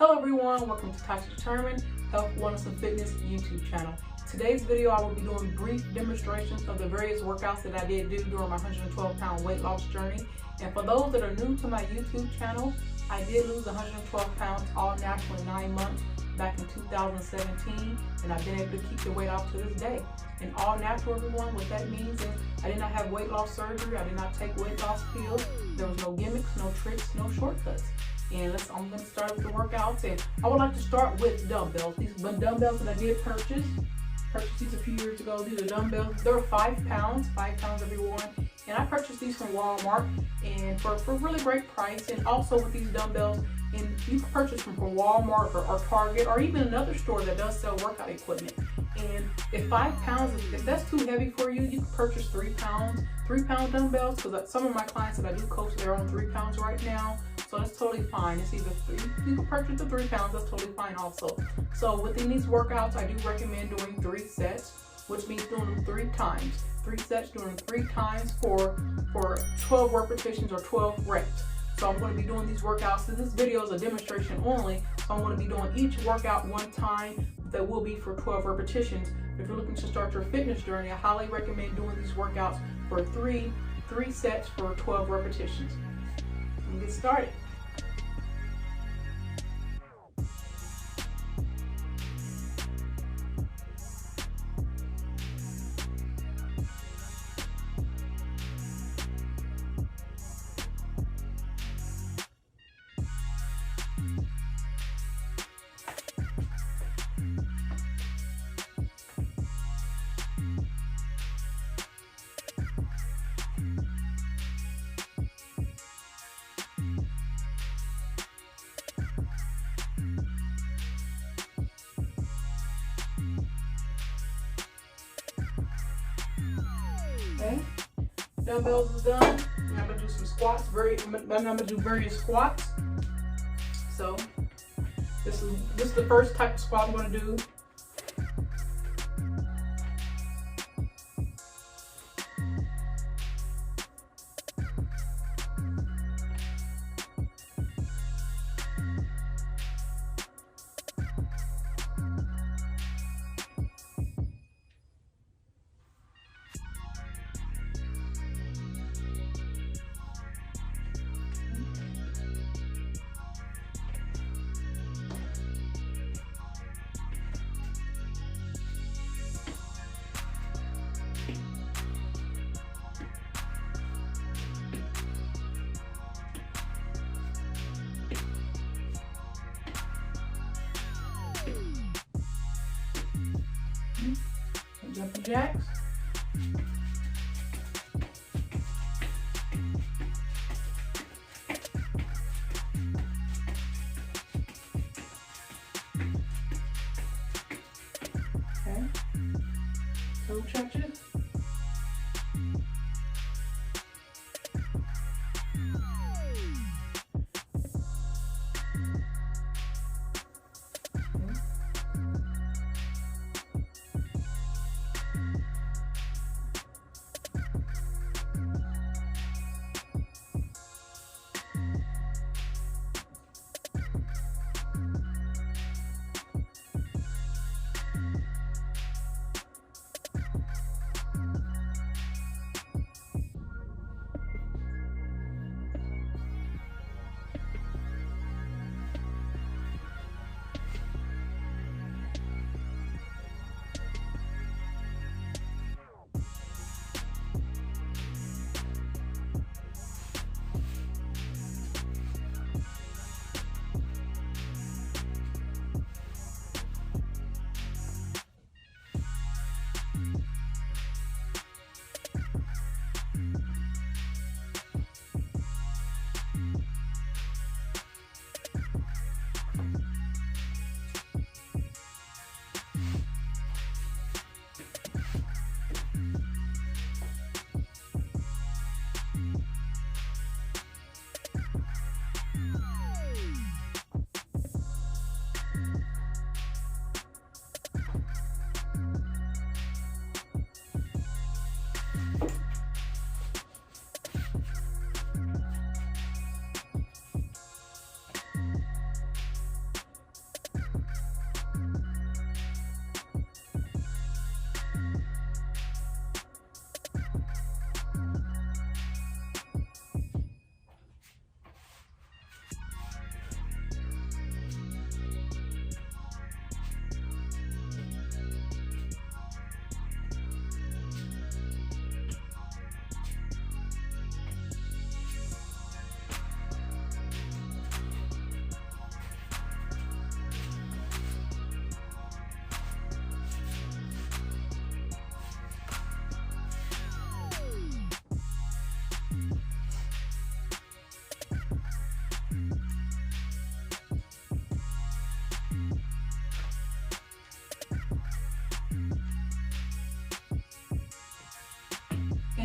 Hello everyone, welcome to Tasha Determined Health, Wellness, and Fitness YouTube channel. Today's video I will be doing brief demonstrations of the various workouts that I did do during my 112-pound weight loss journey. And for those that are new to my YouTube channel, I did lose 112 pounds all natural in 9 months back in 2017, and I've been able to keep the weight off to this day. And all natural, everyone, what that means is I did not have weight loss surgery, I did not take weight loss pills, there was no gimmicks, no tricks, no shortcuts. And I'm going to start with the workouts, and I would like to start with dumbbells. These dumbbells that I did purchase these a few years ago. These are dumbbells. They're 5 pounds everyone. And I purchased these from Walmart and for a really great price. And also with these dumbbells, and you can purchase them from Walmart or Target or even another store that does sell workout equipment. And if 5 pounds, if that's too heavy for you, you can purchase 3 pound dumbbells, because some of my clients that I do coach, they're on 3 pounds right now. So that's totally fine. It's either you can purchase the 3 pounds, that's totally fine also. So within these workouts, I do recommend doing 3 sets, which means doing them 3 times. 3 sets, doing 3 times for 12 repetitions or 12 reps. So I'm going to be doing these workouts. So this video is a demonstration only, so I'm going to be doing each workout 1 time. That will be for 12 repetitions. If you're looking to start your fitness journey, I highly recommend doing these workouts for 3 sets for 12 repetitions. Let's get started. Okay, dumbbells is done. Now I'm gonna do some squats. I'm gonna do various squats. So this is the first type of squat I'm gonna do. Jumping jacks. Okay. Toe touches.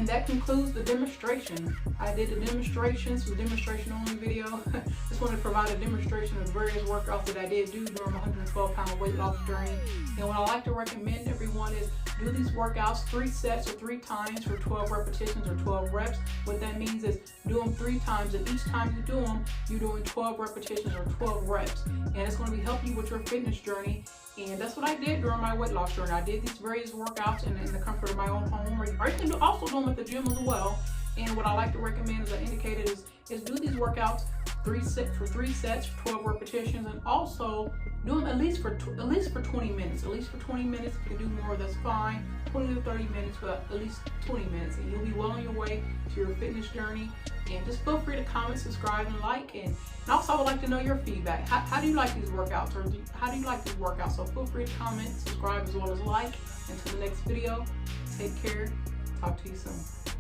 that concludes the demonstration. I did the demonstrations, the demonstration only video. Just wanted to provide a demonstration of various workouts that I did do during my 112-pound weight loss journey. And what I like to recommend everyone is do these workouts 3 sets or 3 times for 12 repetitions or 12 reps. What that means is do them 3 times, and each time you do them, you're doing 12 repetitions or 12 reps. And it's going to be helping you with your fitness journey. And that's what I did during my weight loss journey. I did these various workouts in the comfort of my own home, or you can also do them at the gym as well. And what I like to recommend, as I indicated, is do these workouts 3 sets, 12 repetitions, and also do them at least for 20 minutes. At least for 20 minutes. If you can do more, that's fine. 20 to 30 minutes, but at least 20 minutes, and you'll be well on your way to your fitness journey. And just feel free to comment, subscribe, and like. And also, I would like to know your feedback. How do you like these workouts, or how do you like these workouts? So feel free to comment, subscribe, as well as like. Until the next video, take care. Talk to you soon.